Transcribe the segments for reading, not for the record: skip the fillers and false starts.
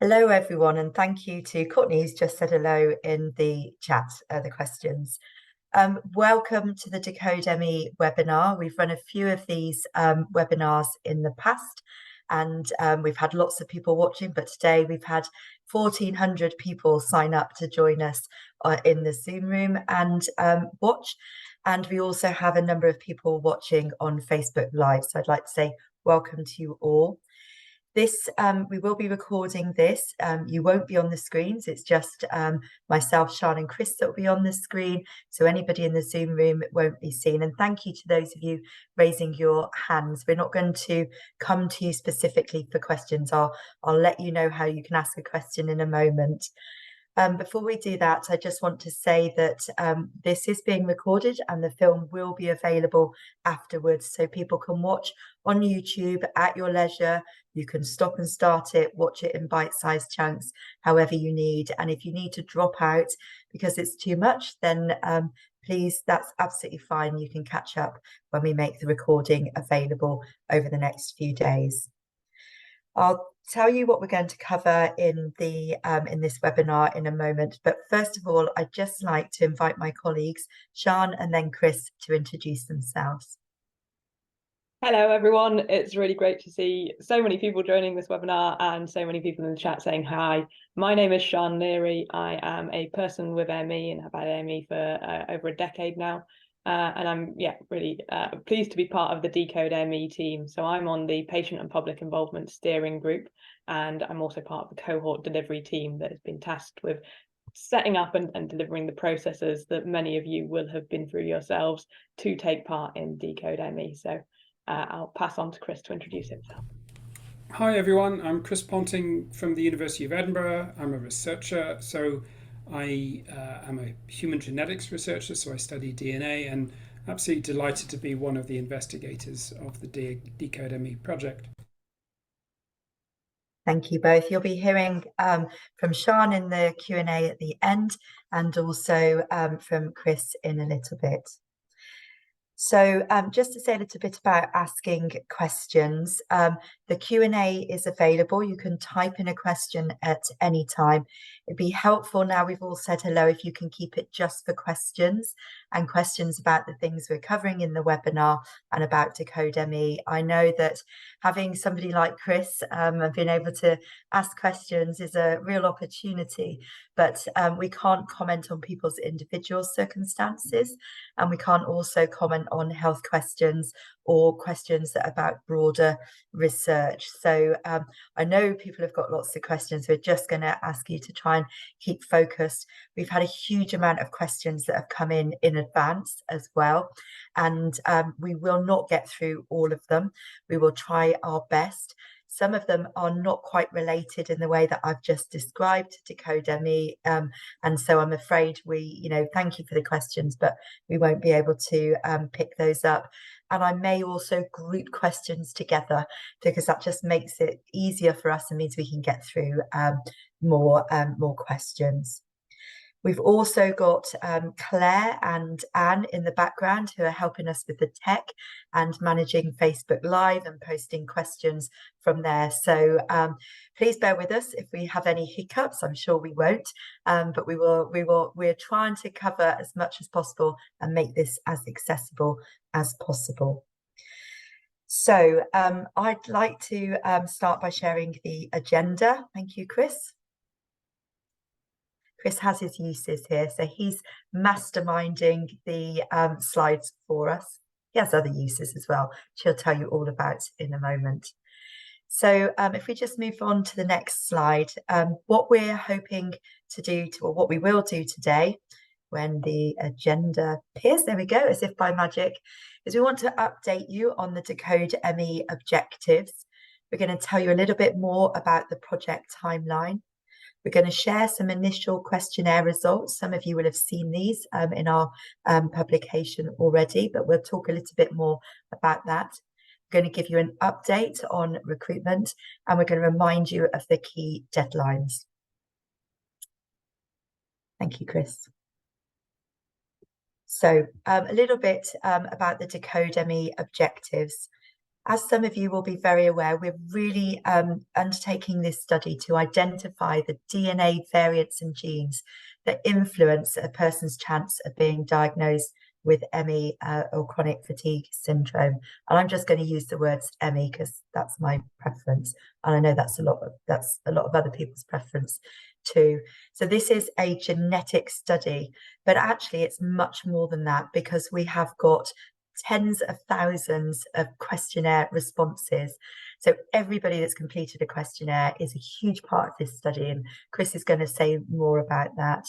Hello, everyone, and thank you to Courtney, who's just said hello in the chat, the questions. Welcome to the DecodeME webinar. We've run a few of these webinars in the past, and we've had lots of people watching, but today we've had 1,400 people sign up to join us in the Zoom room and watch. And we also have a number of people watching on Facebook Live. So I'd like to say welcome to you all. We will be recording this. You won't be on the screens. It's just myself, Sian, and Chris that will be on the screen. So anybody in the Zoom room won't be seen. And thank you to those of you raising your hands. We're not going to come to you specifically for questions. I'll let you know how you can ask a question in a moment. Before we do that, I just want to say that this is being recorded and the film will be available afterwards, so people can watch on YouTube at your leisure. You can stop and start it, watch it in bite-sized chunks, however you need. And if you need to drop out because it's too much, then please, that's absolutely fine. You can catch up when we make the recording available over the next few days. I'll tell you what we're going to cover in this webinar in a moment. But first of all, I'd just like to invite my colleagues, Sian and then Chris, to introduce themselves. Hello, everyone. It's really great to see so many people joining this webinar and so many people in the chat saying hi. My name is Sian Leary. I am a person with ME and have had ME for over a decade now. And I'm really pleased to be part of the DecodeME team. So I'm on the patient and public involvement steering group, and I'm also part of the cohort delivery team that has been tasked with setting up and delivering the processes that many of you will have been through yourselves to take part in DecodeME. So I'll pass on to Chris to introduce himself. Hi everyone, I'm Chris Ponting from the University of Edinburgh. I'm a researcher, so I am a human genetics researcher, so I study DNA, and absolutely delighted to be one of the investigators of the DecodeME project. Thank you both. You'll be hearing from Sian in the Q&A at the end, and also from Chris in a little bit. So just to say a little bit about asking questions, the Q&A is available. You can type in a question at any time. It'd be helpful, now we've all said hello, if you can keep it just for questions and questions about the things we're covering in the webinar and about DecodeME. I know that having somebody like Chris and being able to ask questions is a real opportunity, but we can't comment on people's individual circumstances, and we can't also comment on health questions or questions that are about broader research. So I know people have got lots of questions. We're just going to ask you to try and keep focused. We've had a huge amount of questions that have come in advance as well, and we will not get through all of them. We will try our best. Some of them are not quite related in the way that I've just described to DecodeME, and so I'm afraid thank you for the questions, but we won't be able to pick those up. And I may also group questions together, because that just makes it easier for us and means we can get through more questions. We've also got Claire and Anne in the background, who are helping us with the tech and managing Facebook Live and posting questions from there. So please bear with us if we have any hiccups. I'm sure we won't, but we're trying to cover as much as possible and make this as accessible as possible. So I'd like to start by sharing the agenda. Thank you, Chris. Chris has his uses here, so he's masterminding the slides for us. He has other uses as well, which he'll tell you all about in a moment. So if we just move on to the next slide, what we're hoping to do, or what we will do today, when the agenda appears, there we go, as if by magic, is we want to update you on the DecodeME objectives. We're going to tell you a little bit more about the project timeline. We're going to share some initial questionnaire results. Some of you will have seen these in our publication already, but we'll talk a little bit more about that. We're going to give you an update on recruitment, and we're going to remind you of the key deadlines. Thank you, Chris. So a little bit about the DecodeME objectives. As some of you will be very aware, we're really undertaking this study to identify the DNA variants and genes that influence a person's chance of being diagnosed with ME or chronic fatigue syndrome. And I'm just going to use the words ME because that's my preference, and I know that's a lot of other people's preference too. So this is a genetic study, but actually it's much more than that, because we have got tens of thousands of questionnaire responses. So everybody that's completed a questionnaire is a huge part of this study, and Chris is going to say more about that.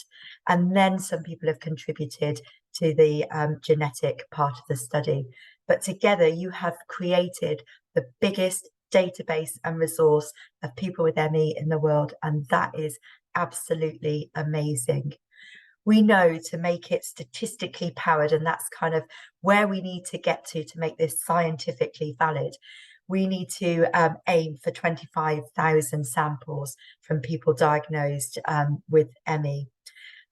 And then some people have contributed to the genetic part of the study. But together you have created the biggest database and resource of people with ME in the world, and that is absolutely amazing. We know to make it statistically powered, and that's kind of where we need to get to make this scientifically valid, we need to aim for 25,000 samples from people diagnosed with ME.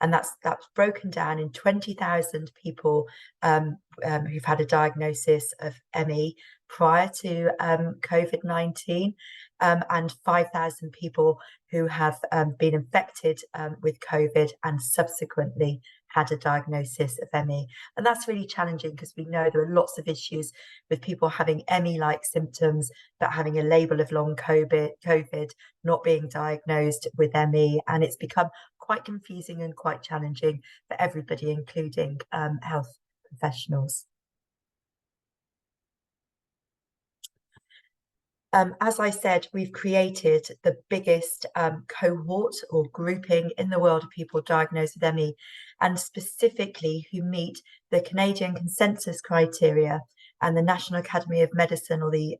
And that's broken down in 20,000 people who've had a diagnosis of ME prior to COVID-19, and 5,000 people who have been infected with COVID and subsequently had a diagnosis of ME. And that's really challenging, because we know there are lots of issues with people having ME-like symptoms but having a label of long COVID, not being diagnosed with ME. And it's become quite confusing and quite challenging for everybody, including health professionals. As I said, we've created the biggest cohort or grouping in the world of people diagnosed with ME, and specifically who meet the Canadian consensus criteria and the National Academy of Medicine, or the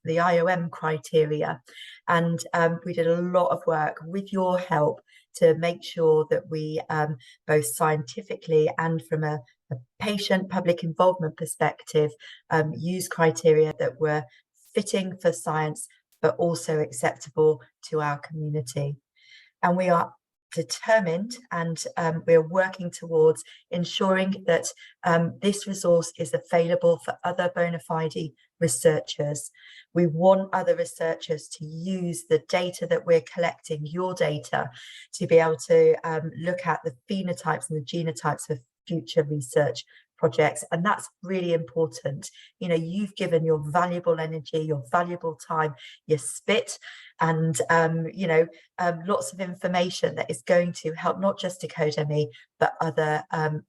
IOM criteria. And we did a lot of work with your help to make sure that we both scientifically and from a patient public involvement perspective use criteria that were fitting for science, but also acceptable to our community. And we are determined, and we are working towards ensuring that this resource is available for other bona fide researchers. We want other researchers to use the data that we're collecting, your data, to be able to look at the phenotypes and the genotypes of future research projects. And that's really important. You know, you've given your valuable energy, your valuable time, your spit, and lots of information that is going to help not just DecodeME but other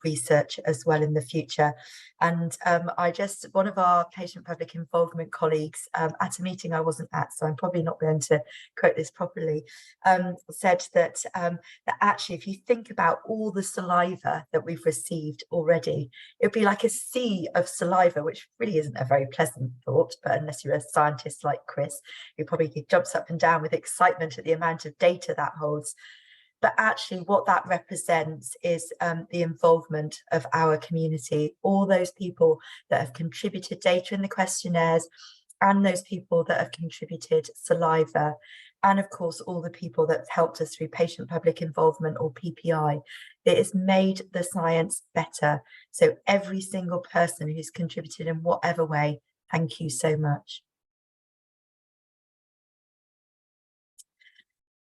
research as well in the future. And one of our patient public involvement colleagues at a meeting I wasn't at, so I'm probably not going to quote this properly, said that actually, if you think about all the saliva that we've received already, it would be like a sea of saliva, which really isn't a very pleasant thought, but unless you're a scientist like Chris, who probably jumps up and down with excitement at the amount of data that holds. But actually what that represents is the involvement of our community, all those people that have contributed data in the questionnaires, and those people that have contributed saliva, and of course all the people that have helped us through patient public involvement, or PPI. It has made the science better. So every single person who's contributed in whatever way, thank you so much.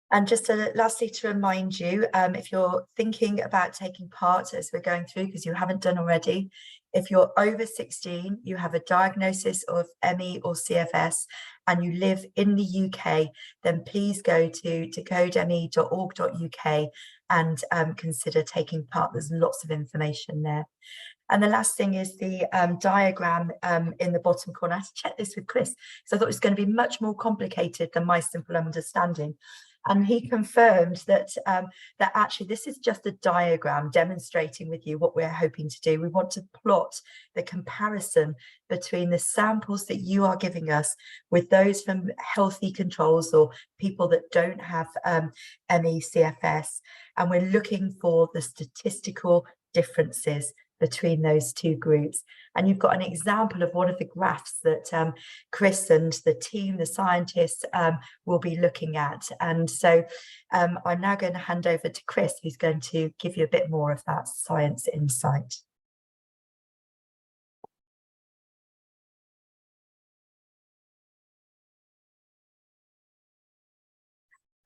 And just lastly, to remind you, if you're thinking about taking part as we're going through, because you haven't done already, if you're over 16, you have a diagnosis of ME or CFS, and you live in the UK, then please go to decodeme.org.uk and consider taking part. There's lots of information there. And the last thing is the diagram in the bottom corner. I had to check this with Chris, because I thought it was going to be much more complicated than my simple understanding. And he confirmed that that actually this is just a diagram demonstrating with you what we're hoping to do. We want to plot the comparison between the samples that you are giving us with those from healthy controls or people that don't have ME CFS. And we're looking for the statistical differences between those two groups. And you've got an example of one of the graphs that Chris and the team, the scientists, will be looking at. And so I'm now going to hand over to Chris, who's going to give you a bit more of that science insight.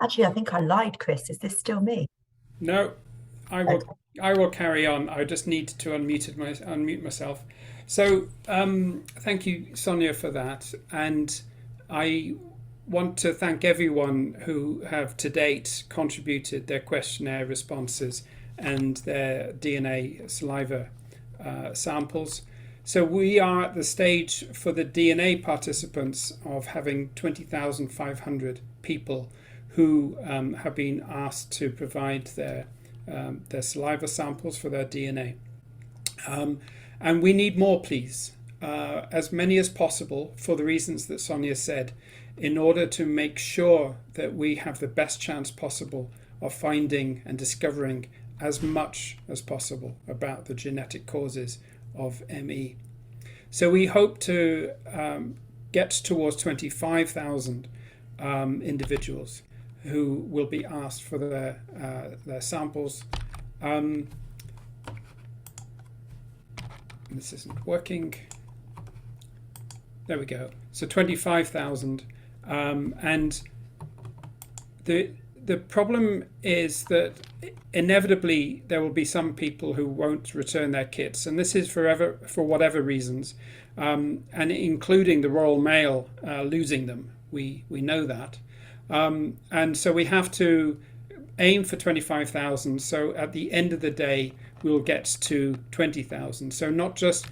Actually, I think I lied, Chris. Is this still me? No, I Okay. will carry on. I just need to unmute myself. So thank you, Sonya, for that. And I want to thank everyone who have to date contributed their questionnaire responses and their DNA saliva samples. So we are at the stage for the DNA participants of having 20,500 people who have been asked to provide their saliva samples for their DNA. And we need more, please, as many as possible, for the reasons that Sonya said, in order to make sure that we have the best chance possible of finding and discovering as much as possible about the genetic causes of ME. So we hope to get towards 25,000 individuals who will be asked for their samples. This isn't working. There we go. So 25,000, and the problem is that inevitably there will be some people who won't return their kits, and this is for whatever reasons, and including the Royal Mail losing them. We know that, and so we have to aim for 25,000. So at the end of the day, we'll get to 20,000. So not just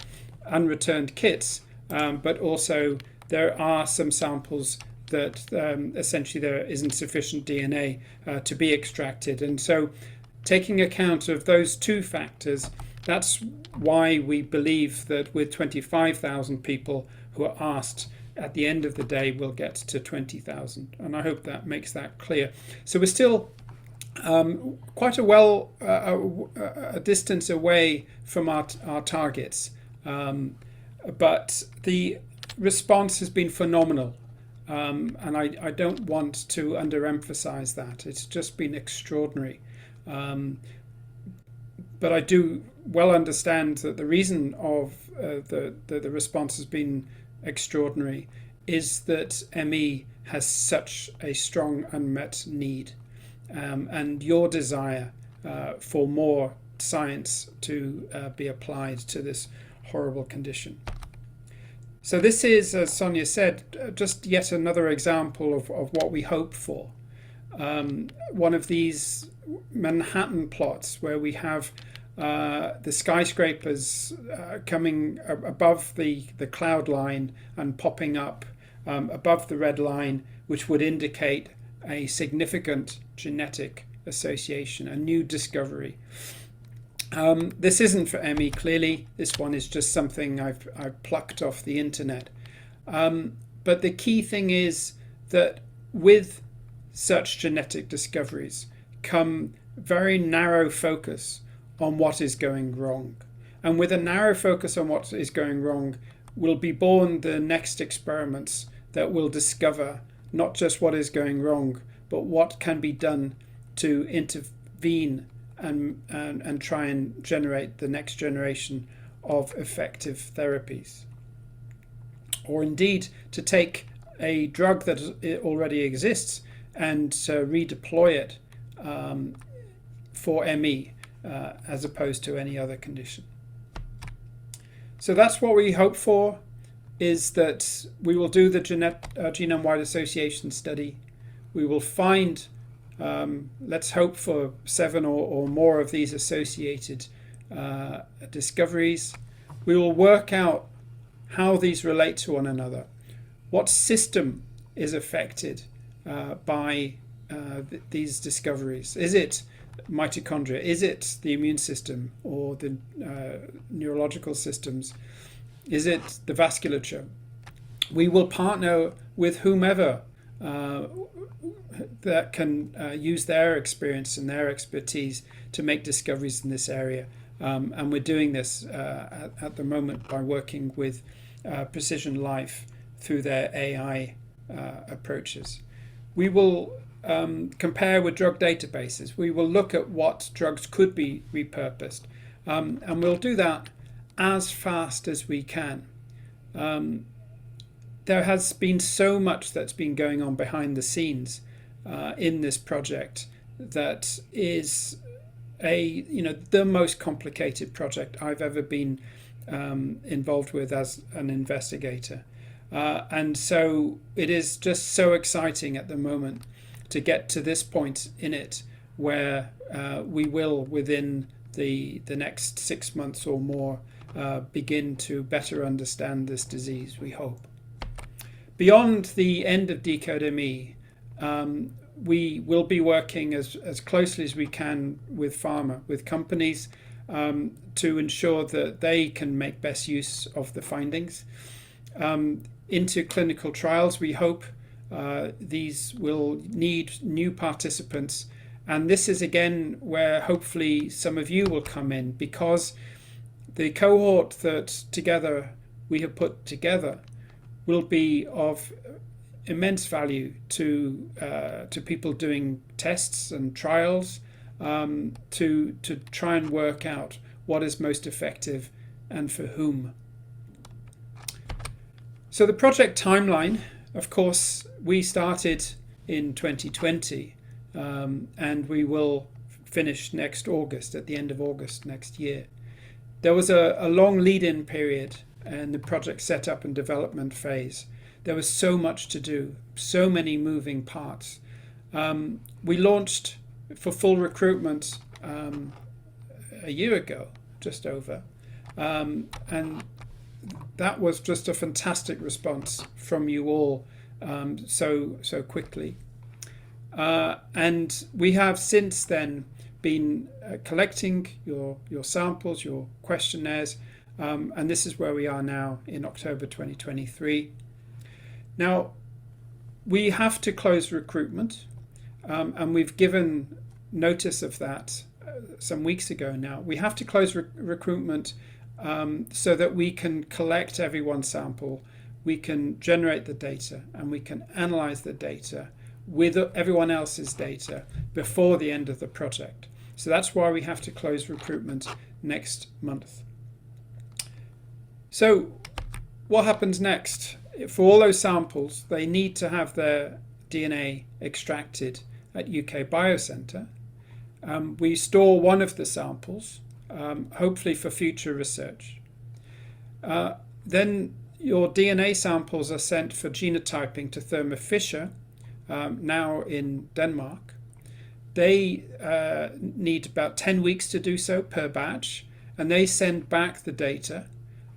unreturned kits, but also there are some samples that essentially there isn't sufficient DNA to be extracted. And so taking account of those two factors, that's why we believe that with 25,000 people who are asked, at the end of the day, we'll get to 20,000. And I hope that makes that clear. So we're still quite a distance away from our targets. But the response has been phenomenal. And I don't want to underemphasize that. It's just been extraordinary. But I do well understand that the reason of the response has been extraordinary is that ME has such a strong unmet need, and your desire for more science to be applied to this horrible condition. So this is, as Sonya said, just yet another example of what we hope for. One of these Manhattan plots where we have the skyscrapers coming above the cloud line and popping up above the red line, which would indicate a significant genetic association, a new discovery. This isn't for ME, clearly. This one is just something I've plucked off the internet. But the key thing is that with such genetic discoveries come very narrow focus on what is going wrong. And with a narrow focus on what is going wrong will be born the next experiments that will discover not just what is going wrong, but what can be done to intervene and try and generate the next generation of effective therapies. Or indeed to take a drug that already exists and redeploy it for ME as opposed to any other condition. So that's what we hope for, is that we will do the genome-wide association study. We will find, let's hope for 7 or more of these associated discoveries. We will work out how these relate to one another. What system is affected by these discoveries? Is it mitochondria? Is it the immune system or the neurological systems? Is it the vasculature? We will partner with whomever that can use their experience and their expertise to make discoveries in this area. And we're doing this at the moment by working with Precision Life through their AI approaches. We will compare with drug databases. We will look at what drugs could be repurposed. And we'll do that as fast as we can. There has been so much that's been going on behind the scenes in this project that is the most complicated project I've ever been involved with as an investigator. And so it is just so exciting at the moment to get to this point in it where we will, within the next 6 months or more, begin to better understand this disease, we hope. Beyond the end of DecodeME, we will be working as closely as we can with pharma, with companies, to ensure that they can make best use of the findings. Into clinical trials, we hope these will need new participants. And this is again where hopefully some of you will come in, because the cohort that together we have put together will be of immense value to people doing tests and trials, to try and work out what is most effective and for whom. So the project timeline, of course, we started in 2020, and we will finish next August, at the end of August next year. There was a long lead-in period in the project setup and development phase. There was so much to do, so many moving parts. We launched for full recruitment a year ago, just over, and that was just a fantastic response from you all, so quickly. And we have since then been collecting your samples, your questionnaires, and this is where we are now in October 2023. Now, we have to close recruitment, and we've given notice of that some weeks ago now. We have to close recruitment so that we can collect everyone's sample, we can generate the data, and we can analyze the data with everyone else's data before the end of the project. So that's why we have to close recruitment next month. So what happens next? For all those samples, they need to have their DNA extracted at UK Biocentre. We store one of the samples, hopefully for future research. Then your DNA samples are sent for genotyping to Thermo Fisher, now in Denmark. They need about 10 weeks to do so per batch, and they send back the data,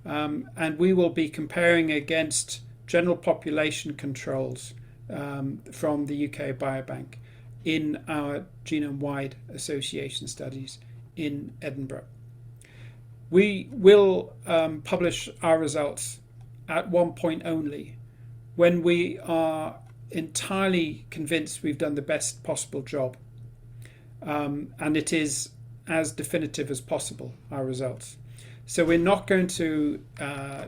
and we will be comparing against general population controls from the UK Biobank in our genome-wide association studies in Edinburgh. We will publish our results at one point only, when we are entirely convinced we've done the best possible job, and it is as definitive as possible, our results. So we're not going to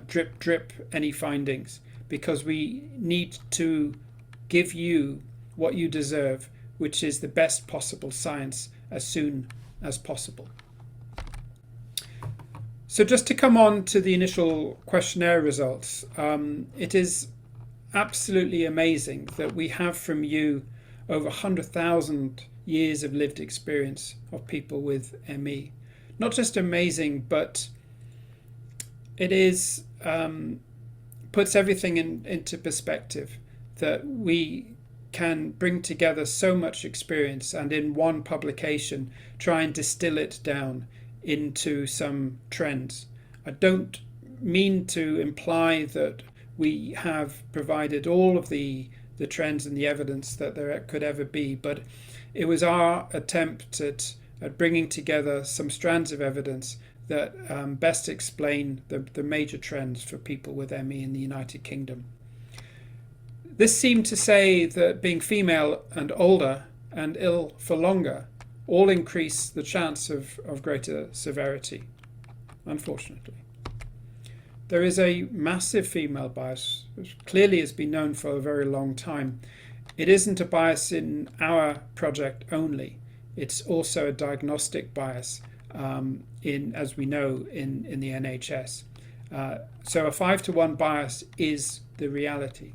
drip any findings, because we need to give you what you deserve, which is the best possible science as soon as possible. So just to come on to the initial questionnaire results, it is absolutely amazing that we have from you over 100,000 years of lived experience of people with ME. Not just amazing, but it is puts everything into perspective, that we can bring together so much experience and in one publication try and distill it down into some trends. I don't mean to imply that we have provided all of the trends and the evidence that there could ever be, but it was our attempt at bringing together some strands of evidence that best explain the major trends for people with ME in the United Kingdom. This seemed to say that being female and older and ill for longer all increase the chance of greater severity, unfortunately. There is a massive female bias, which clearly has been known for a very long time. It isn't a bias in our project only. It's also a diagnostic bias as we know, in the NHS. So a 5-to-1 bias is the reality.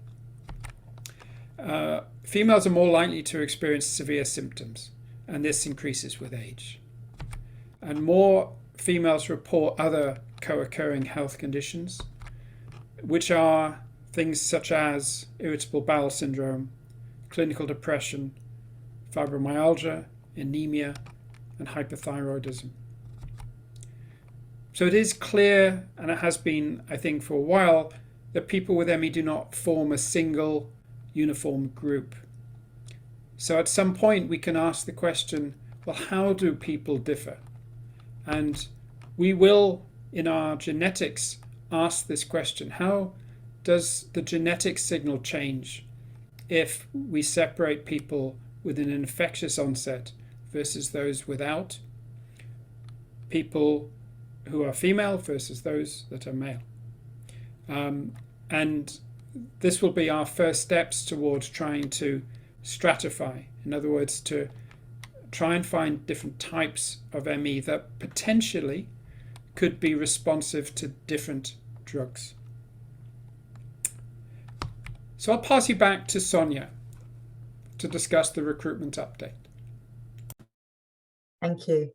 females are more likely to experience severe symptoms, and this increases with age. And more females report other co-occurring health conditions, which are things such as irritable bowel syndrome, clinical depression, fibromyalgia, anemia, and hypothyroidism. So it is clear, and it has been, I think, for a while, that people with ME do not form a single uniform group. So at some point we can ask the question, well, how do people differ? And we will, in our genetics, ask this question: how does the genetic signal change if we separate people with an infectious onset versus those without, people who are female versus those that are male? And this will be our first steps towards trying to stratify. In other words, to try and find different types of ME that potentially could be responsive to different drugs. So I'll pass you back to Sonya to discuss the recruitment update. Thank you.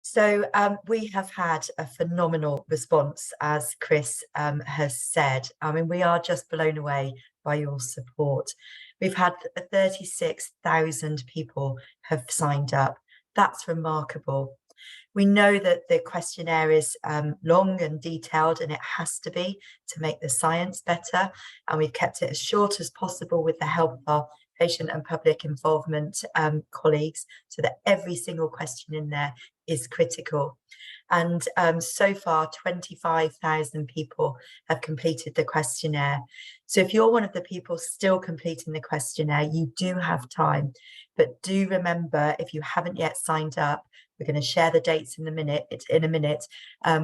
So we have had a phenomenal response, as Chris has said. I mean, we are just blown away by your support. We've had 36,000 people have signed up. That's remarkable. We know that the questionnaire is long and detailed, and it has to be to make the science better. And we've kept it as short as possible with the help of our patient and public involvement colleagues, so that every single question in there is critical. And so far 25,000 people have completed the questionnaire. So if you're one of the people still completing the questionnaire, you do have time, but do remember, if you haven't yet signed up, we're going to share the dates in a minute.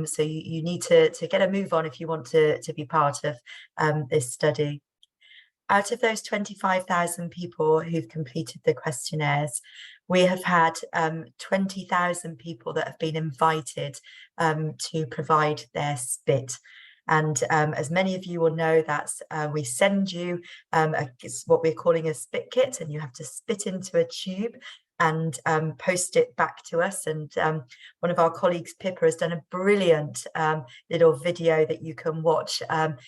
So you need to get a move on if you want to be part of this study. Out of those 25,000 people who've completed the questionnaires, we have had 20,000 people that have been invited to provide their spit. And as many of you will know, that's we send you what we're calling a spit kit, and you have to spit into a tube and post it back to us. And one of our colleagues, Pippa, has done a brilliant little video that you can watch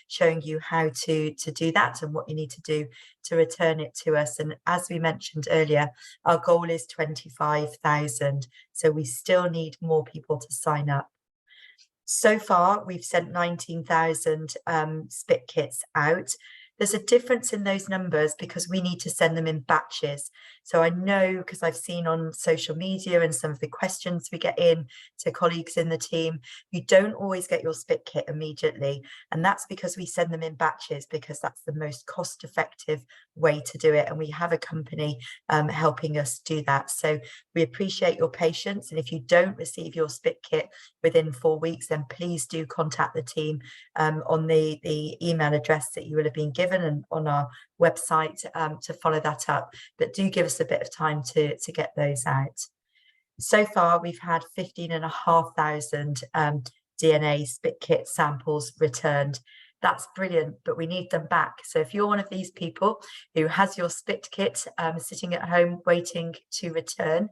showing you how to do that and what you need to do to return it to us. And as we mentioned earlier, our goal is 25,000. So we still need more people to sign up. So far, we've sent 19,000 spit kits out. There's a difference in those numbers because we need to send them in batches. So I know, because I've seen on social media and some of the questions we get in to colleagues in the team, you don't always get your spit kit immediately. And that's because we send them in batches, because that's the most cost-effective way to do it. And we have a company helping us do that. So we appreciate your patience. And if you don't receive your spit kit within 4 weeks, then please do contact the team on the email address that you will have been given and on our website to follow that up. But do give us a bit of time to get those out. So far, we've had 15,500 DNA spit kit samples returned. That's brilliant, but we need them back. So if you're one of these people who has your spit kit sitting at home waiting to return,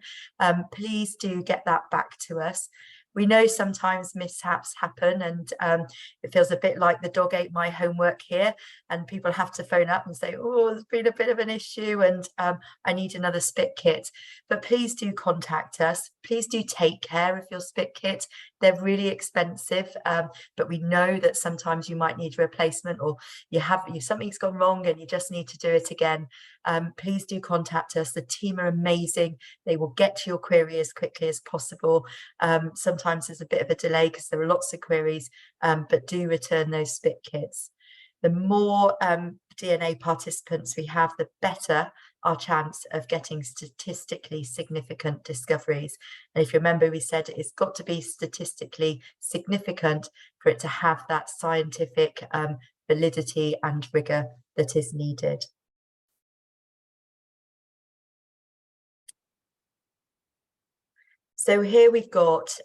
please do get that back to us. We know sometimes mishaps happen, and it feels a bit like the dog ate my homework here, and people have to phone up and say, oh, there's been a bit of an issue and I need another spit kit. But please do contact us. Please do take care of your spit kit. They're really expensive, but we know that sometimes you might need a replacement, or something's gone wrong and you just need to do it again. Please do contact us. The team are amazing. They will get to your query as quickly as possible. Sometimes there's a bit of a delay because there are lots of queries, but do return those spit kits. The more DNA participants we have, the better our chance of getting statistically significant discoveries. And if you remember, we said it's got to be statistically significant for it to have that scientific validity and rigor that is needed. So here we've got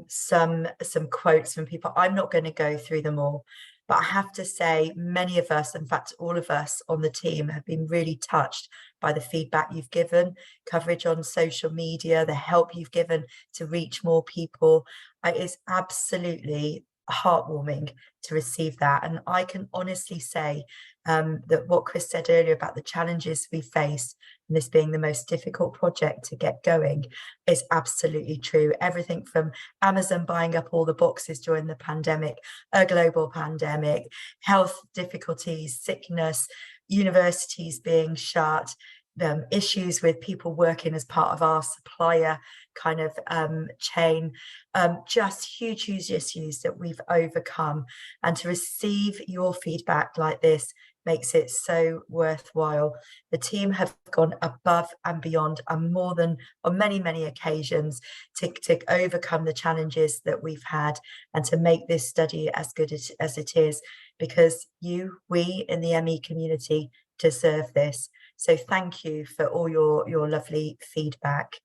some quotes from people. I'm not going to go through them all, But I have to say, many of us, in fact, all of us on the team have been really touched by the feedback you've given, coverage on social media, the help you've given to reach more people. It is absolutely heartwarming to receive that. And I can honestly say that what Chris said earlier about the challenges we face, and this being the most difficult project to get going, is absolutely true. Everything from Amazon buying up all the boxes during the pandemic, a global pandemic, health difficulties, sickness, universities being shut, issues with people working as part of our supplier kind of chain, just huge issues that we've overcome. And to receive your feedback like this makes it so worthwhile. The team have gone above and beyond, and more than on many occasions, to overcome the challenges that we've had and to make this study as good as it is, because we in the ME community deserve this. So thank you for all your lovely feedback.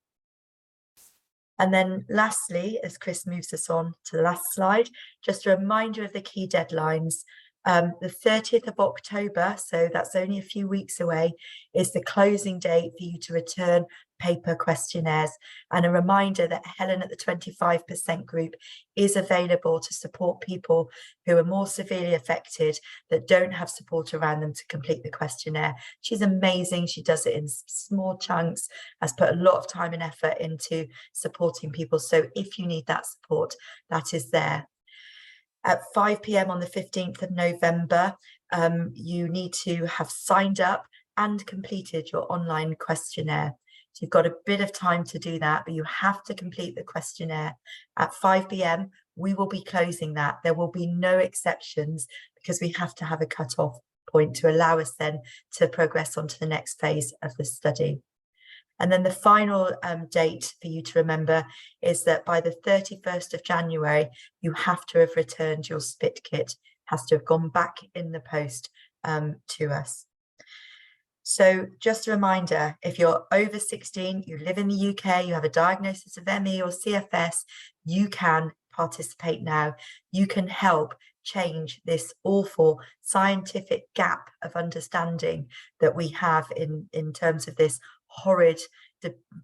And then lastly, as Chris moves us on to the last slide, just a reminder of the key deadlines. The 30th of October, so that's only a few weeks away, is the closing date for you to return paper questionnaires. And a reminder that Helen at the 25% group is available to support people who are more severely affected, that don't have support around them to complete the questionnaire. She's amazing. She does it in small chunks, has put a lot of time and effort into supporting people. So if you need that support, that is there. At 5 p.m. on the 15th of November, you need to have signed up and completed your online questionnaire. So you've got a bit of time to do that, but you have to complete the questionnaire. At 5 p.m, we will be closing that. There will be no exceptions, because we have to have a cut-off point to allow us then to progress on to the next phase of the study. And then the final date for you to remember is that by the 31st of January, you have to have returned your spit kit, has to have gone back in the post to us. So just a reminder, if you're over 16, you live in the UK, you have a diagnosis of ME or CFS, you can participate now. You can help change this awful scientific gap of understanding that we have in terms of this horrid,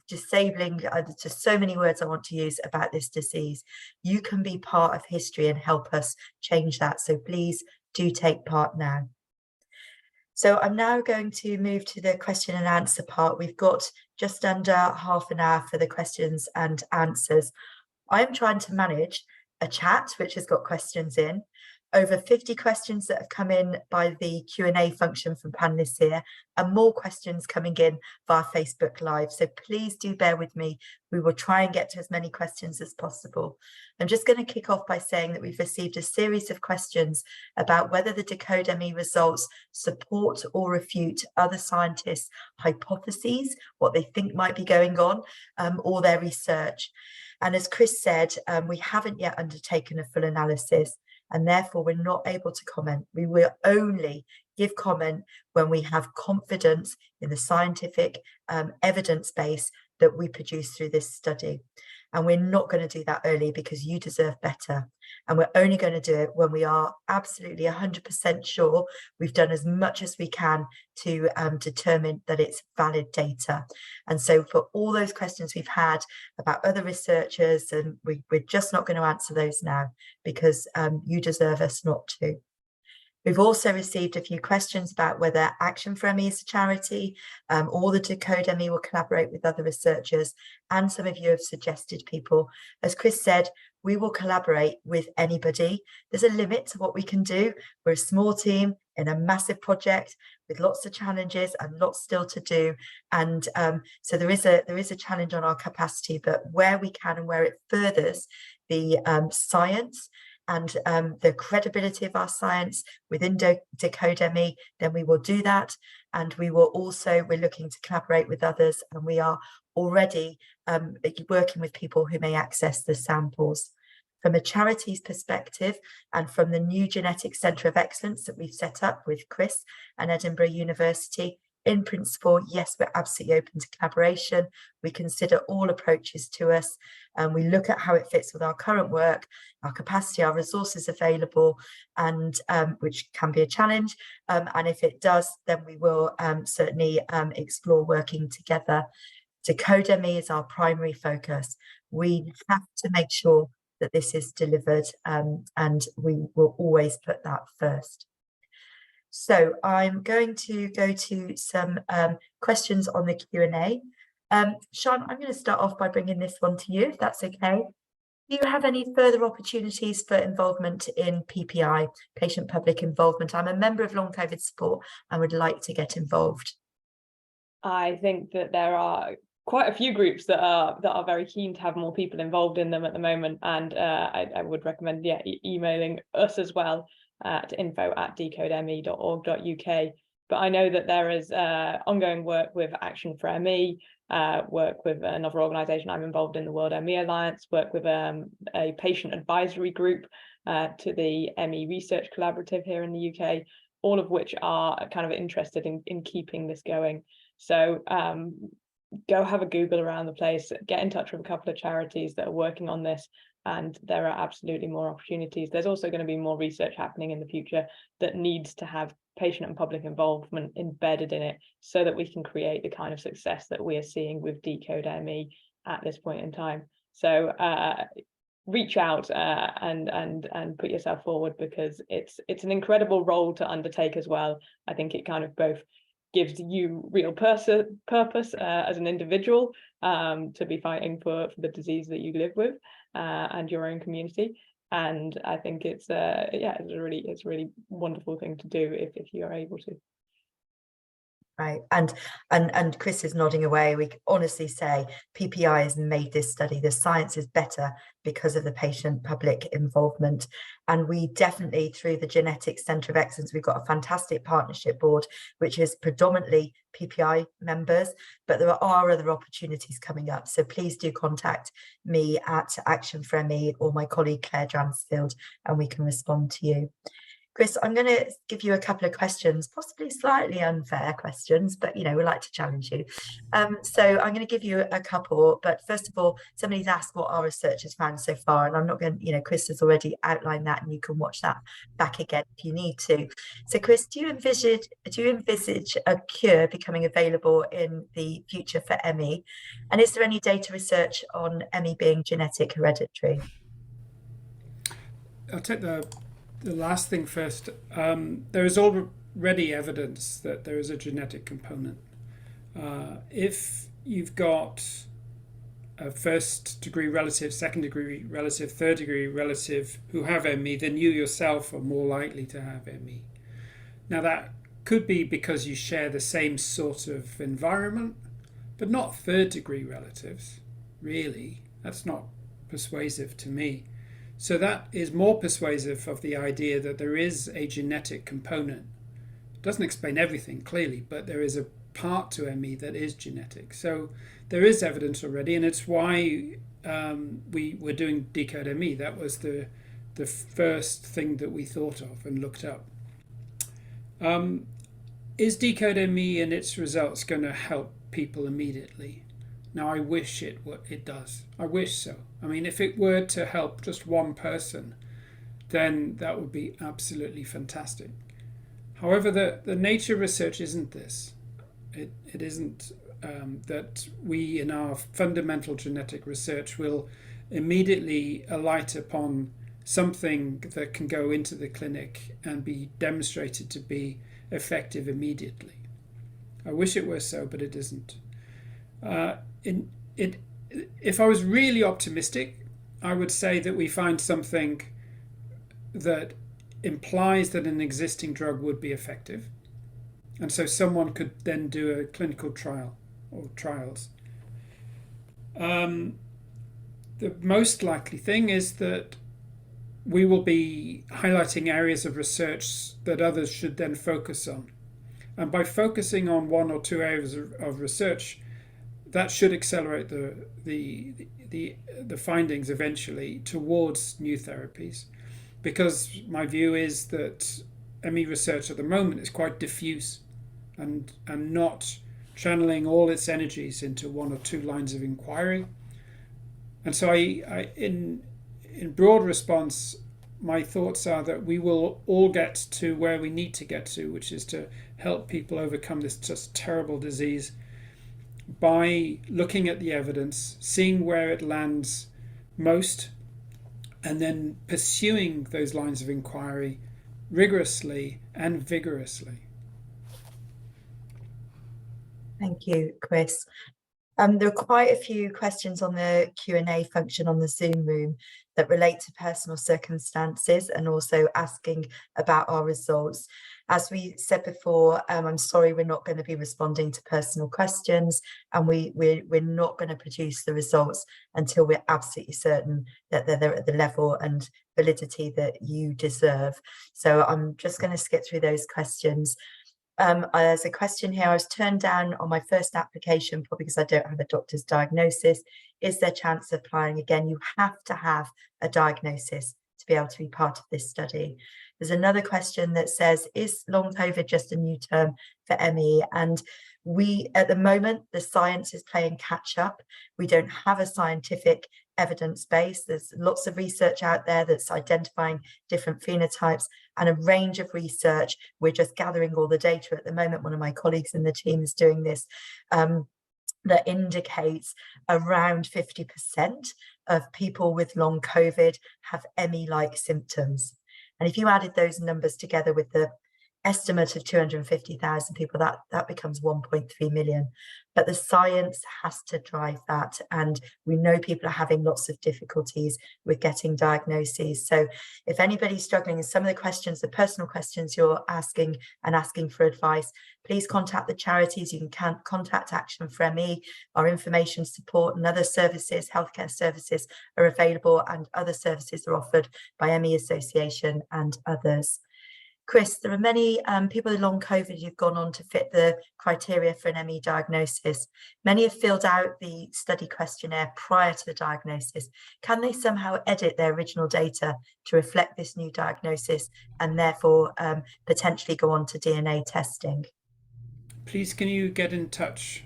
disabling, just so many words I want to use about this disease. You can be part of history and help us change that. So please do take part now. So I'm now going to move to the question and answer part. We've got just under half an hour for the questions and answers. I'm trying to manage a chat which has got questions in, over 50 questions that have come in by the Q&A function from panelists here, and more questions coming in via Facebook Live. So please do bear with me. We will try and get to as many questions as possible. I'm just going to kick off by saying that we've received a series of questions about whether the DecodeME results support or refute other scientists' hypotheses, what they think might be going on, or their research. And as Chris said, we haven't yet undertaken a full analysis, and therefore we're not able to comment. We will only give comment when we have confidence in the scientific evidence base that we produce through this study. And we're not going to do that early, because you deserve better. And we're only going to do it when we are absolutely 100% sure we've done as much as we can to determine that it's valid data. And so for all those questions we've had about other researchers, and we're just not going to answer those now, because you deserve us not to. We've also received a few questions about whether Action for ME is a charity, or the DecodeME will collaborate with other researchers, and some of you have suggested people. As Chris said, we will collaborate with anybody. There's a limit to what we can do. We're a small team in a massive project with lots of challenges and lots still to do. And so there is a challenge on our capacity, but where we can and where it furthers the science and the credibility of our science within DecodeME, then we will do that. And we will also, we're looking to collaborate with others, and we are already working with people who may access the samples. From a charities perspective, and from the new Genetic Centre of Excellence that we've set up with Chris and Edinburgh University, In principle, yes, we're absolutely open to collaboration. We consider all approaches to us, and we look at how it fits with our current work, our capacity, our resources available, and which can be a challenge. And if it does, then we will certainly explore working together. DecodeME is our primary focus. We have to make sure that this is delivered, and we will always put that first. So I'm going to go to some questions on the Q&A. Sian, I'm going to start off by bringing this one to you, if that's okay. Do you have any further opportunities for involvement in PPI, patient public involvement? I'm a member of Long COVID Support and would like to get involved. I think that there are quite a few groups that are very keen to have more people involved in them at the moment, and I would recommend emailing us as well at info@decodeme.org.uk. But I know that there is ongoing work with Action for ME, work with another organisation I'm involved in, the World ME Alliance, work with a patient advisory group to the ME Research Collaborative here in the UK, all of which are kind of interested in keeping this going. So go have a Google around the place, get in touch with a couple of charities that are working on this, and there are absolutely more opportunities. There's also going to be more research happening in the future that needs to have patient and public involvement embedded in it, so that we can create the kind of success that we are seeing with DecodeME at this point in time. So reach out and put yourself forward, because it's an incredible role to undertake as well. I think it kind of both gives you real purpose as an individual to be fighting for the disease that you live with and your own community. And I think it's a really wonderful thing to do if you are able to. Right, and Chris is nodding away. We can honestly say PPI has made this study. The science is better because of the patient public involvement, and we definitely, through the Genetics Centre of Excellence, we've got a fantastic partnership board which is predominantly PPI members, but there are other opportunities coming up. So please do contact me at Action for ME or my colleague Claire Dransfield, and we can respond to you. Chris, I'm going to give you a couple of questions, possibly slightly unfair questions, but we like to challenge you. So I'm going to give you a couple, but first of all, somebody's asked what our research has found so far, and I'm not going to, Chris has already outlined that, and you can watch that back again if you need to. So Chris, do you envisage a cure becoming available in the future for ME? And is there any data research on ME being genetic hereditary? I'll take the last thing first. There is already evidence that there is a genetic component. If you've got a first degree relative, second degree relative, third degree relative who have ME, then you yourself are more likely to have ME. Now that could be because you share the same sort of environment, but not third degree relatives, really. That's not persuasive to me. So that is more persuasive of the idea that there is a genetic component. It doesn't explain everything, clearly, but there is a part to ME that is genetic. So there is evidence already, and it's why we were doing DecodeME. That was the first thing that we thought of and looked up. Is DecodeME and its results going to help people immediately? Now, I wish it does. I wish so. I mean, if it were to help just one person, then that would be absolutely fantastic. However, the nature of research isn't this. It isn't that we, in our fundamental genetic research, will immediately alight upon something that can go into the clinic and be demonstrated to be effective immediately. I wish it were so, but it isn't. If I was really optimistic, I would say that we find something that implies that an existing drug would be effective, and so someone could then do a clinical trial or trials. The most likely thing is that we will be highlighting areas of research that others should then focus on, and by focusing on one or two areas of research, that should accelerate the findings eventually towards new therapies, because my view is that ME research at the moment is quite diffuse, and not channeling all its energies into one or two lines of inquiry. And so in broad response, my thoughts are that we will all get to where we need to get to, which is to help people overcome this just terrible disease by looking at the evidence, seeing where it lands most, and then pursuing those lines of inquiry rigorously and vigorously. Thank you, Chris. There are quite a few questions on the Q&A function on the Zoom room that relate to personal circumstances and also asking about our results. As we said before, I'm sorry we're not going to be responding to personal questions, and we're not going to produce the results until we're absolutely certain that they're at the level and validity that you deserve. So I'm just going to skip through those questions. There's a question here. I was turned down on my first application probably because I don't have a doctor's diagnosis. Is there a chance of applying again? You have to have a diagnosis to be able to be part of this study. There's another question that says, is long COVID just a new term for ME? And at the moment, the science is playing catch up. We don't have a scientific evidence base. There's lots of research out there that's identifying different phenotypes and a range of research. We're just gathering all the data at the moment. One of my colleagues in the team is doing this, that indicates around 50% of people with long COVID have ME-like symptoms. And if you added those numbers together with the estimate of 250,000 people, that becomes 1.3 million. But the science has to drive that, and we know people are having lots of difficulties with getting diagnoses. So if anybody's struggling in some of the questions, the personal questions you're asking and asking for advice, please contact the charities. You can contact Action for ME. Our information support and other services, healthcare services are available, and other services are offered by ME Association and others. Chris, there are many people with long COVID who've gone on to fit the criteria for an ME diagnosis. Many have filled out the study questionnaire prior to the diagnosis. Can they somehow edit their original data to reflect this new diagnosis and therefore potentially go on to DNA testing? Please, can you get in touch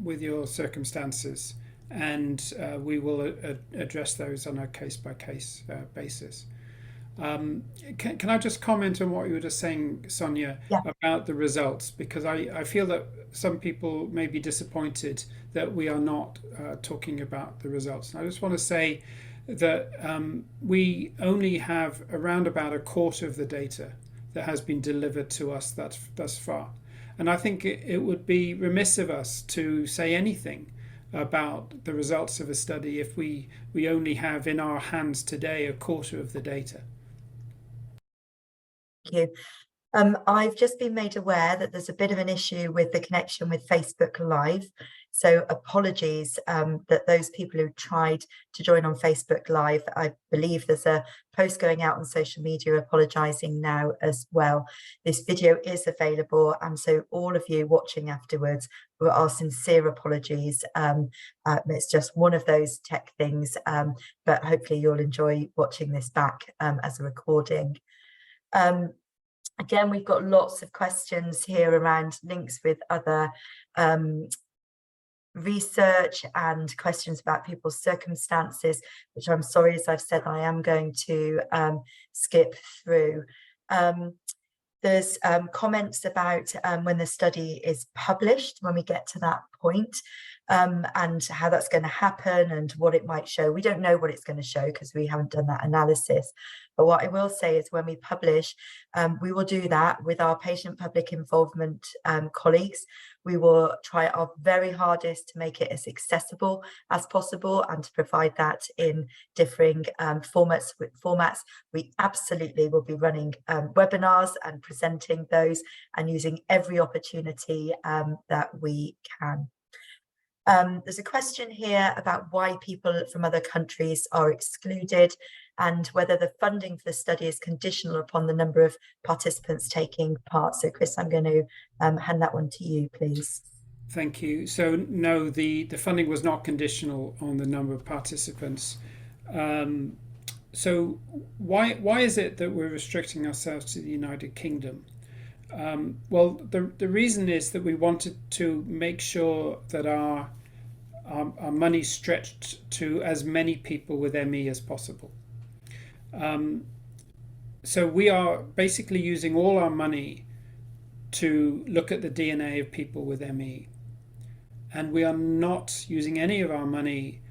with your circumstances, and we will address those on a case-by-case basis. Can I just comment on what you were just saying, Sonya, about the results? Because I feel that some people may be disappointed that we are not talking about the results. And I just want to say that we only have around about a quarter of the data that has been delivered to us thus far. And I think it would be remiss of us to say anything about the results of a study if we only have in our hands today a quarter of the data. Thank you. I've just been made aware that there's a bit of an issue with the connection with Facebook Live. So apologies that those people who tried to join on Facebook Live, I believe there's a post going out on social media apologising now as well. This video is available, and so all of you watching afterwards, our sincere apologies. It's just one of those tech things, but hopefully you'll enjoy watching this back as a recording. Again, we've got lots of questions here around links with other research and questions about people's circumstances, which I'm sorry, as I've said, I am going to skip through. There's comments about when the study is published, when we get to that point, and how that's going to happen and what it might show. We don't know what it's going to show because we haven't done that analysis. But what I will say is when we publish, we will do that with our patient public involvement colleagues. We will try our very hardest to make it as accessible as possible and to provide that in differing formats. We absolutely will be running webinars and presenting those and using every opportunity that we can. There's a question here about why people from other countries are excluded and whether the funding for the study is conditional upon the number of participants taking part. So Chris, I'm going to hand that one to you, please. Thank you. So no, the funding was not conditional on the number of participants. So why is it that we're restricting ourselves to the United Kingdom? Well, the reason is that we wanted to make sure that our money stretched to as many people with ME as possible. So we are basically using all our money to look at the DNA of people with ME. And we are not using any of our money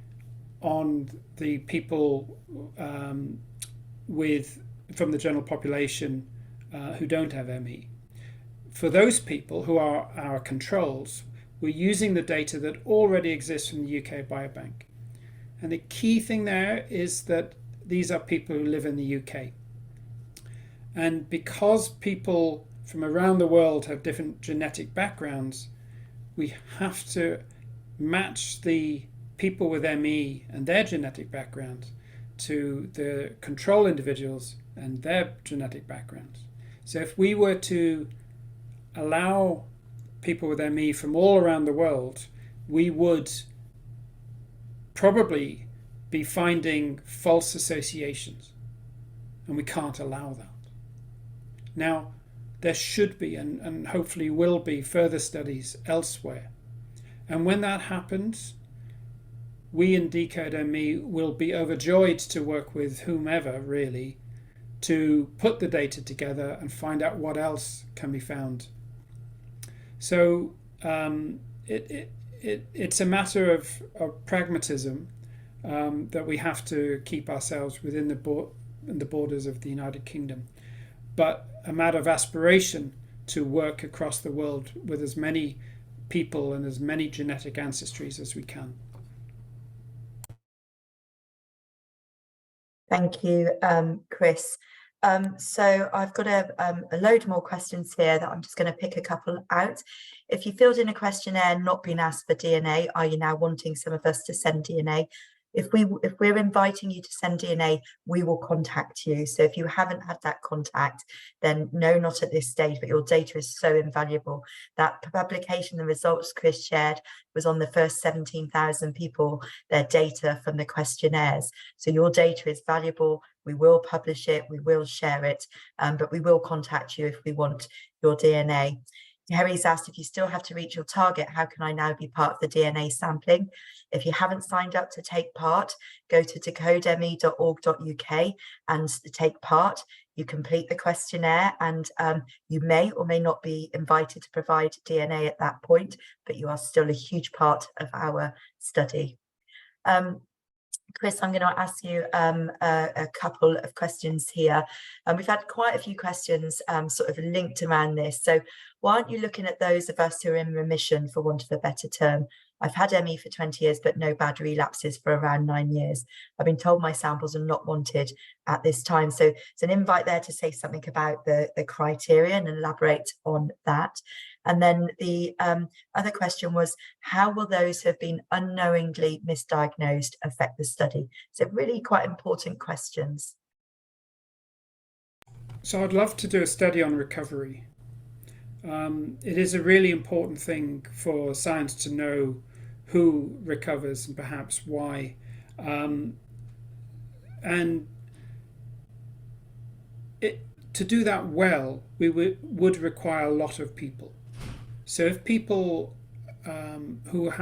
on the people from the general population who don't have ME. For those people who are our controls, we're using the data that already exists from the UK Biobank. And the key thing there is that these are people who live in the UK. And because people from around the world have different genetic backgrounds, we have to match the people with ME and their genetic background to the control individuals and their genetic backgrounds. So if we were to allow people with ME from all around the world, we would probably be finding false associations, and we can't allow that. Now, there should be and hopefully will be further studies elsewhere. And when that happens, we in DecodeME will be overjoyed to work with whomever, really, to put the data together and find out what else can be found. So it's a matter of pragmatism that we have to keep ourselves within the borders of the United Kingdom, but a matter of aspiration to work across the world with as many people and as many genetic ancestries as we can. Thank you, Chris. So I've got a load more questions here that I'm just going to pick a couple out. If you filled in a questionnaire not been asked for DNA, are you now wanting some of us to send DNA? If we're inviting you to send DNA, we will contact you. So if you haven't had that contact, then no, not at this stage, but your data is so invaluable. That publication, the results Chris shared, was on the first 17,000 people, their data from the questionnaires. So your data is valuable. We will publish it, we will share it, but we will contact you if we want your DNA. Harry's asked, if you still have to reach your target, how can I now be part of the DNA sampling? If you haven't signed up to take part, go to decodeme.org.uk and take part. You complete the questionnaire, and you may or may not be invited to provide DNA at that point, but you are still a huge part of our study. Chris, I'm going to ask you a couple of questions here. We've had quite a few questions sort of linked around this. So why aren't you looking at those of us who are in remission, for want of a better term? I've had ME for 20 years, but no bad relapses for around 9 years. I've been told my samples are not wanted at this time. So it's an invite there to say something about the criteria and elaborate on that. And then the other question was, how will those who have been unknowingly misdiagnosed affect the study? So really quite important questions. So I'd love to do a study on recovery. It is a really important thing for science to know who recovers and perhaps why. And to do that well, we would require a lot of people. So if people who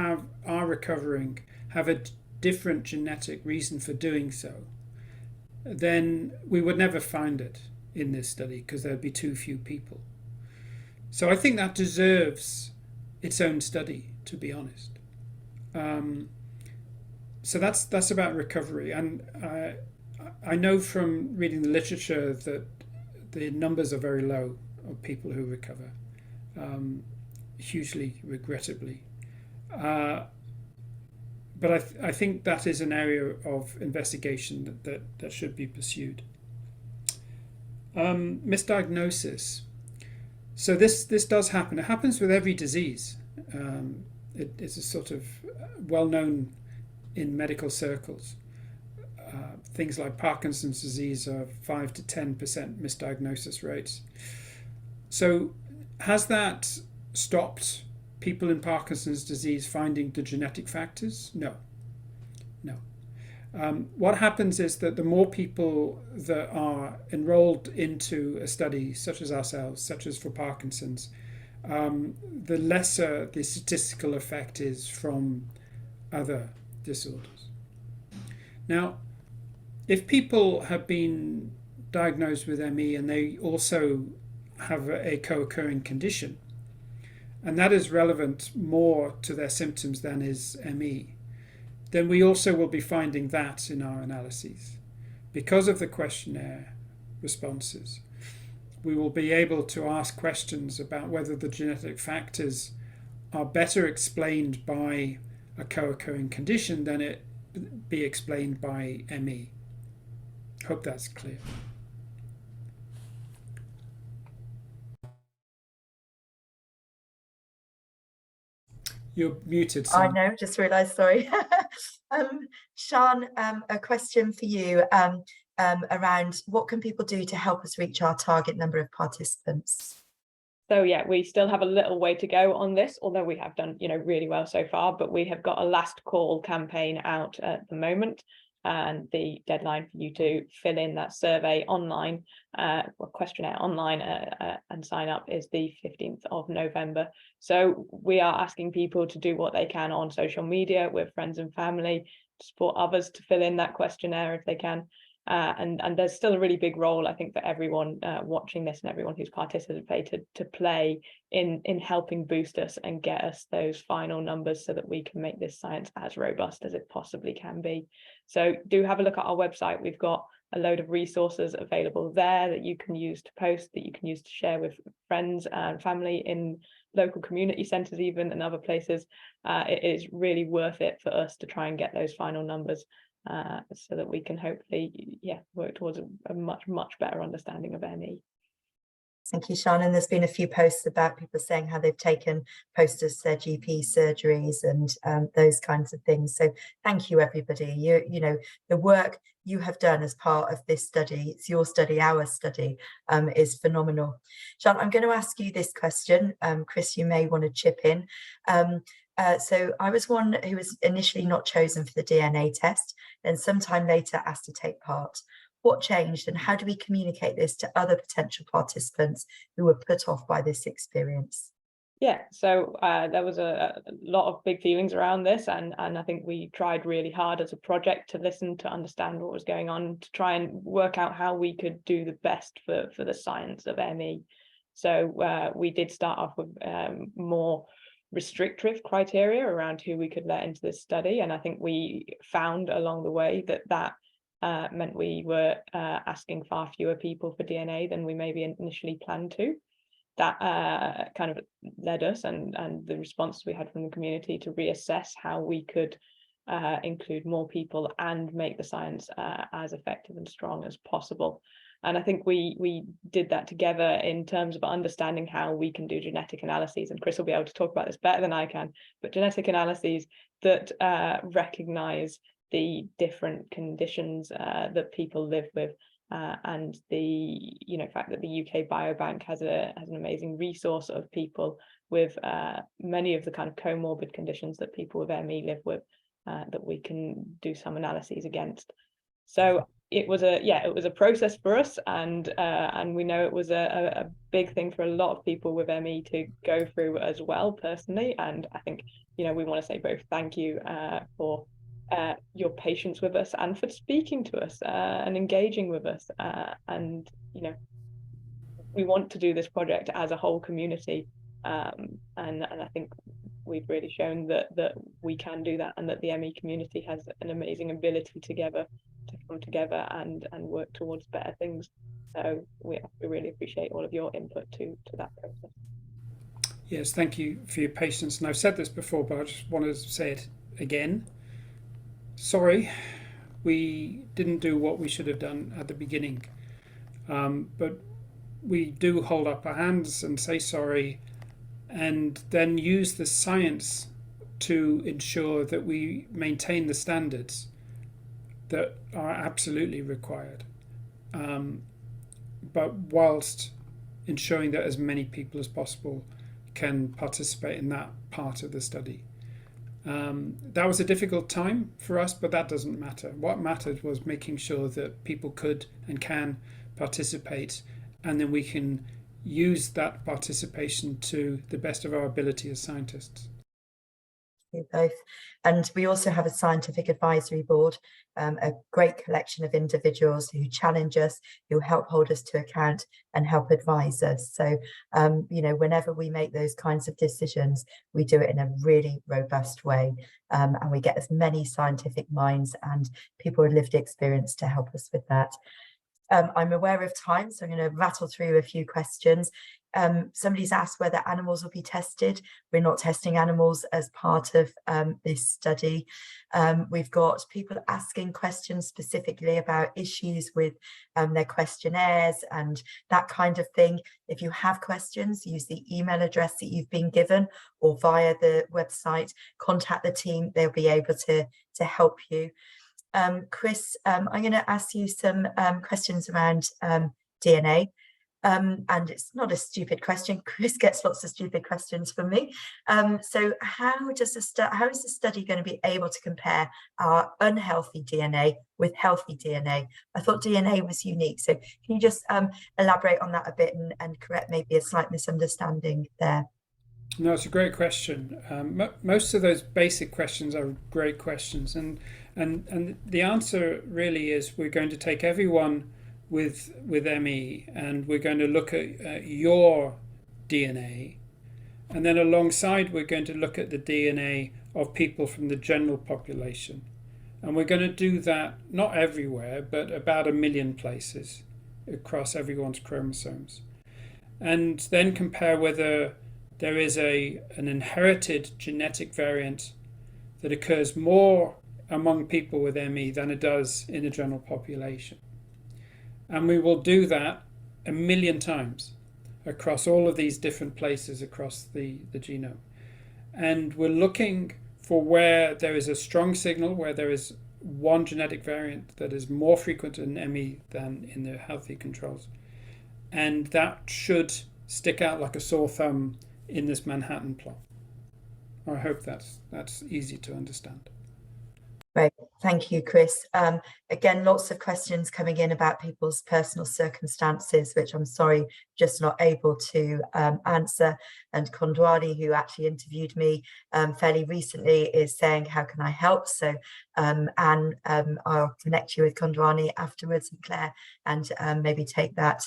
are recovering have a different genetic reason for doing so, then we would never find it in this study because there'd be too few people. So I think that deserves its own study, to be honest. So that's about recovery, and I know from reading the literature that the numbers are very low of people who recover, hugely regrettably. But I think that is an area of investigation that should be pursued. Misdiagnosis. So this does happen. It happens with every disease. It's a sort of well known in medical circles. Things like Parkinson's disease are 5 to 10% misdiagnosis rates. So has that stopped people in Parkinson's disease finding the genetic factors? No. What happens is that the more people that are enrolled into a study, such as ourselves, such as for Parkinson's, the lesser the statistical effect is from other disorders. Now, if people have been diagnosed with ME and they also have a co-occurring condition, and that is relevant more to their symptoms than is ME, then we also will be finding that in our analyses. Because of the questionnaire responses, we will be able to ask questions about whether the genetic factors are better explained by a co-occurring condition than it be explained by ME. Hope that's clear. You're muted, I Sonya. know, just realised, sorry. Sian, a question for you around what can people do to help us reach our target number of participants? So yeah, we still have a little way to go on this, although we have done, really well so far, but we have got a last call campaign out at the moment. And the deadline for you to fill in that survey online, questionnaire online and sign up is the 15th of November. So we are asking people to do what they can on social media with friends and family, to support others to fill in that questionnaire if they can. And there's still a really big role, I think, for everyone watching this and everyone who's participated to play in helping boost us and get us those final numbers so that we can make this science as robust as it possibly can be. So do have a look at our website. We've got a load of resources available there that you can use to post, that you can use to share with friends and family in local community centres even and other places. It is really worth it for us to try and get those final numbers so that we can hopefully work towards a much better understanding of ME. Thank you, Sian. And there's been a few posts about people saying how they've taken posters to their GP surgeries and those kinds of things. So thank you, everybody. The work you have done as part of this study, it's your study, our study, is phenomenal. Sian, I'm going to ask you this question. Chris, you may want to chip in. So I was one who was initially not chosen for the DNA test, and sometime later asked to take part. What changed, and how do we communicate this to other potential participants who were put off by this experience? Yeah, so there was a lot of big feelings around this, and I think we tried really hard as a project to listen, to understand what was going on, to try and work out how we could do the best for the science of ME. So we did start off with more restrictive criteria around who we could let into this study, and I think we found along the way that meant we were asking far fewer people for DNA than we maybe initially planned to. That kind of led us and the response we had from the community to reassess how we could include more people and make the science as effective and strong as possible. And I think we did that together in terms of understanding how we can do genetic analyses, and Chris will be able to talk about this better than I can, but genetic analyses that recognize the different conditions that people live with, and the fact that the UK Biobank has an amazing resource of people with many of the kind of comorbid conditions that people with ME live with, that we can do some analyses against. So it was a process for us, and we know it was a big thing for a lot of people with ME to go through as well personally. And I think we want to say both thank you for your patience with us and for speaking to us and engaging with us, and we want to do this project as a whole community, and I think we've really shown that we can do that, and that the ME community has an amazing ability to come together and work towards better things. So we really appreciate all of your input to that process. Yes, thank you for your patience. And I've said this before, but I just want to say it again. Sorry, we didn't do what we should have done at the beginning. But we do hold up our hands and say sorry, and then use the science to ensure that we maintain the standards that are absolutely required, but whilst ensuring that as many people as possible can participate in that part of the study. That was a difficult time for us, but that doesn't matter. What mattered was making sure that people could and can participate, and then we can use that participation to the best of our ability as scientists. You both. And we also have a scientific advisory board, a great collection of individuals who challenge us, who help hold us to account and help advise us. So, you know, whenever we make those kinds of decisions, we do it in a really robust way. And we get as many scientific minds and people with lived experience to help us with that. I'm aware of time, so I'm going to rattle through a few questions. Somebody's asked whether animals will be tested. We're not testing animals as part of this study. We've got people asking questions specifically about issues with their questionnaires and that kind of thing. If you have questions, use the email address that you've been given or via the website, contact the team. They'll be able to help you. Chris, I'm going to ask you some questions around DNA. And it's not a stupid question. Chris gets lots of stupid questions from me. So how is the study going to be able to compare our unhealthy DNA with healthy DNA? I thought DNA was unique. So can you just elaborate on that a bit and correct maybe a slight misunderstanding there? No, it's a great question. Most of those basic questions are great questions, and the answer really is we're going to take everyone with ME and we're going to look at your DNA, and then alongside we're going to look at the DNA of people from the general population, and we're going to do that not everywhere but about 1 million places across everyone's chromosomes, and then compare whether there is an inherited genetic variant that occurs more among people with ME than it does in the general population. And we will do that 1 million times across all of these different places across the genome. And we're looking for where there is a strong signal, where there is one genetic variant that is more frequent in ME than in the healthy controls. And that should stick out like a sore thumb in this Manhattan plot. I hope that's easy to understand. Great, thank you, Chris. Again, lots of questions coming in about people's personal circumstances, which I'm sorry, just not able to answer. And Kondwani, who actually interviewed me fairly recently, is saying, how can I help? So I'll connect you with Kondwani afterwards, and Claire, and maybe take that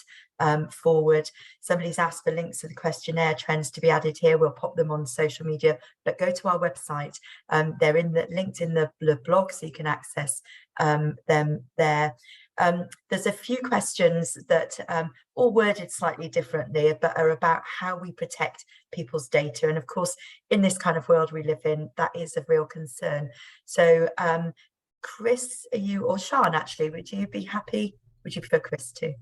forward. Somebody's asked for links to the questionnaire trends to be added here. We'll pop them on social media, but go to our website. They're linked in the blog, so you can access them there. There's a few questions that all worded slightly differently, but are about how we protect people's data. And of course, in this kind of world we live in, that is of real concern. So Chris, you or Sian, actually, would you be happy? Would you prefer Chris too?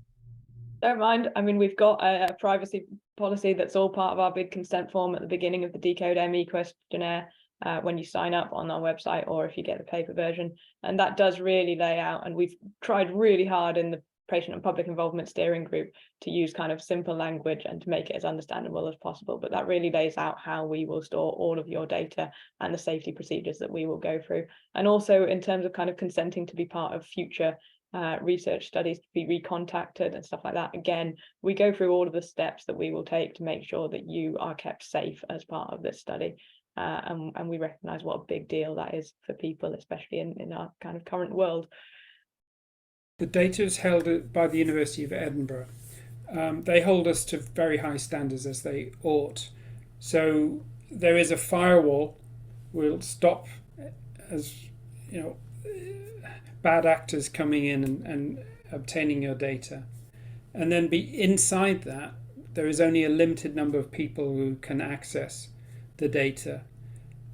Don't mind. I mean, we've got a privacy policy that's all part of our big consent form at the beginning of the DecodeME questionnaire when you sign up on our website, or if you get the paper version. And that does really lay out, and we've tried really hard in the patient and public involvement steering group to use kind of simple language and to make it as understandable as possible. But that really lays out how we will store all of your data and the safety procedures that we will go through. And also in terms of kind of consenting to be part of future research studies, to be recontacted and stuff like that. Again, we go through all of the steps that we will take to make sure that you are kept safe as part of this study. And we recognize what a big deal that is for people, especially in our kind of current world. The data is held by the University of Edinburgh. They hold us to very high standards, as they ought. So there is a firewall. We'll stop, as you know, bad actors coming in and obtaining your data. And then inside that, there is only a limited number of people who can access the data.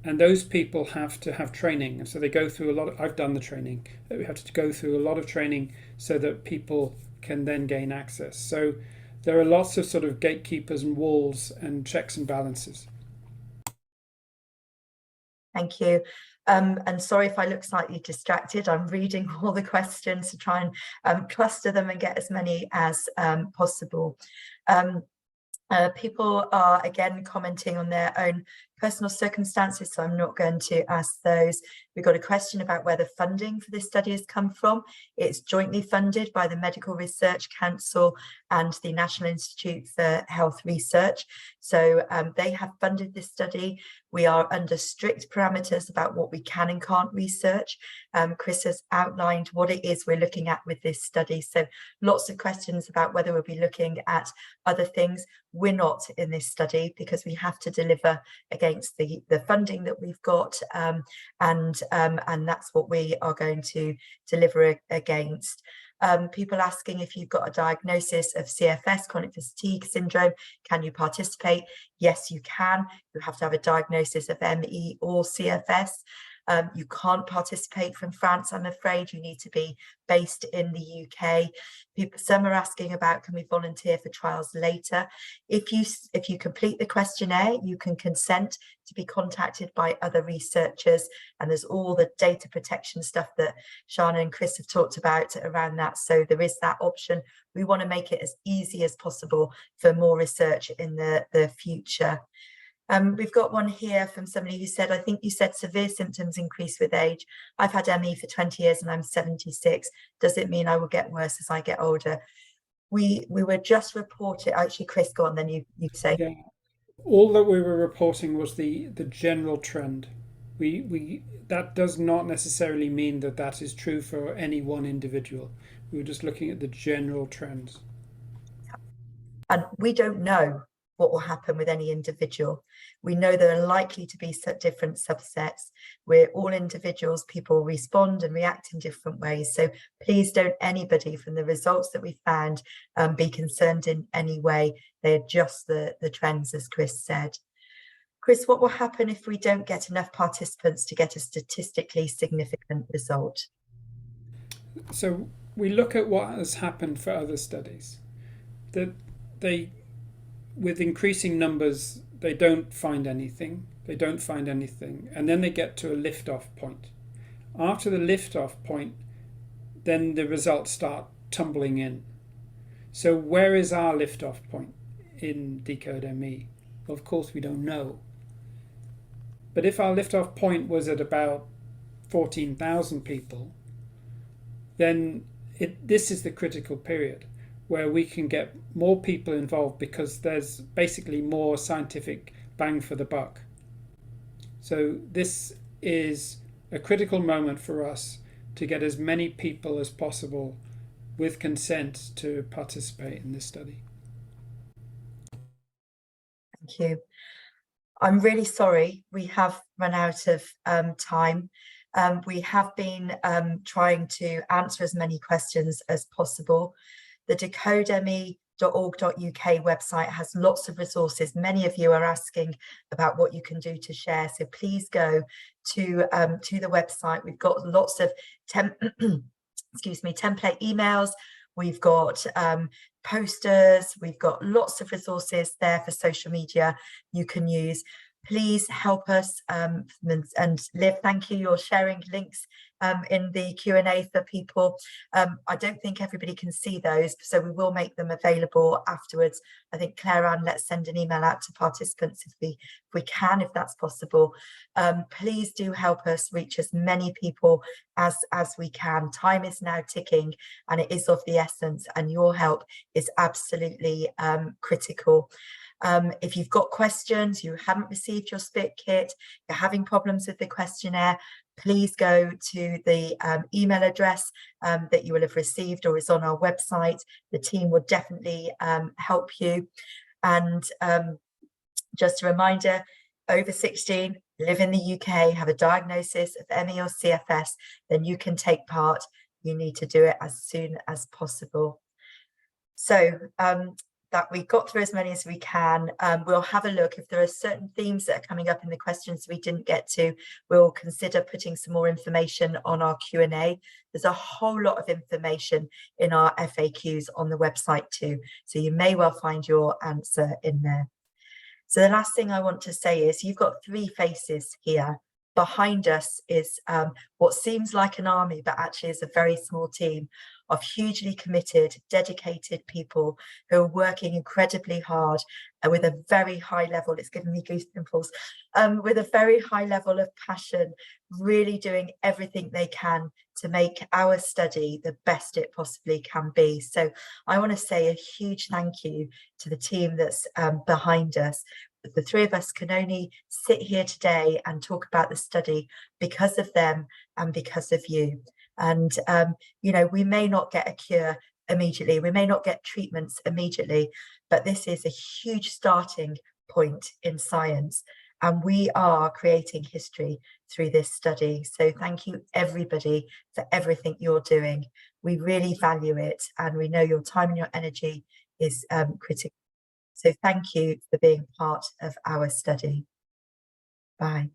And those people have to have training. And so they go through a lot of, I've done the training, that we have to go through a lot of training so that people can then gain access. So there are lots of sort of gatekeepers and walls and checks and balances. Thank you. And sorry if I look slightly distracted. I'm reading all the questions to try and cluster them and get as many as possible. People are again commenting on their own personal circumstances, so I'm not going to ask those. We've got a question about where the funding for this study has come from. It's jointly funded by the Medical Research Council and the National Institute for Health Research. So they have funded this study. We are under strict parameters about what we can and can't research. Chris has outlined what it is we're looking at with this study. So lots of questions about whether we'll be looking at other things. We're not in this study because we have to deliver against the funding that we've got, and that's what we are going to deliver against. People asking if you've got a diagnosis of CFS, chronic fatigue syndrome, can you participate? Yes, you can. You have to have a diagnosis of ME or CFS. You can't participate from France, I'm afraid. You need to be based in the UK. Some are asking about, can we volunteer for trials later? If you complete the questionnaire, you can consent to be contacted by other researchers, and there's all the data protection stuff that Shana and Chris have talked about around that. So there is that option. We want to make it as easy as possible for more research in the future. We've got one here from somebody who said, I think you said severe symptoms increase with age. I've had ME for 20 years and I'm 76. Does it mean I will get worse as I get older? We were just reported, actually, Chris, go on, then you say. Yeah, all that we were reporting was the general trend. That does not necessarily mean that that is true for any one individual. We were just looking at the general trends. And we don't know what will happen with any individual. We know there are likely to be different subsets. We're all individuals, people respond and react in different ways. So please don't anybody from the results that we found be concerned in any way. They're just the trends, as Chris said. Chris, what will happen if we don't get enough participants to get a statistically significant result? So we look at what has happened for other studies. That with increasing numbers, they don't find anything, and then they get to a lift-off point. After the lift-off point, then the results start tumbling in. So where is our lift-off point in DecodeME? Well, of course we don't know. But if our lift-off point was at about 14,000 people, then this is the critical period where we can get more people involved, because there's basically more scientific bang for the buck. So this is a critical moment for us to get as many people as possible with consent to participate in this study. Thank you. I'm really sorry we have run out of time. We have been trying to answer as many questions as possible. The DecodeME.org.uk website has lots of resources. Many of you are asking about what you can do to share, so please go to the website. We've got lots of template emails. We've got posters. We've got lots of resources there for social media you can use. Please help us, and Liv, thank you. You're sharing links in the Q&A for people. I don't think everybody can see those, so we will make them available afterwards. I think Claire-Anne, let's send an email out to participants if we can, if that's possible. Please do help us reach as many people as we can. Time is now ticking and it is of the essence, and your help is absolutely critical. If you've got questions, you haven't received your spit kit, you're having problems with the questionnaire, please go to the email address that you will have received or is on our website. The team will definitely help you. And just a reminder, over 16, live in the UK, have a diagnosis of ME or CFS, then you can take part. You need to do it as soon as possible. So that we got through as many as we can. We'll have a look if there are certain themes that are coming up in the questions we didn't get to. We'll consider putting some more information on our Q&A. There's a whole lot of information in our FAQs on the website too, so you may well find your answer in there. So the last thing I want to say is you've got three faces here. Behind us is what seems like an army, but actually is a very small team of hugely committed, dedicated people who are working incredibly hard with a very high level, it's giving me goosebumps, with a very high level of passion, really doing everything they can to make our study the best it possibly can be. So I want to say a huge thank you to the team that's behind us. The three of us can only sit here today and talk about the study because of them and because of you. And, you know, we may not get a cure immediately, we may not get treatments immediately, but this is a huge starting point in science. And we are creating history through this study. So thank you, everybody, for everything you're doing. We really value it, and we know your time and your energy is critical. So thank you for being part of our study. Bye.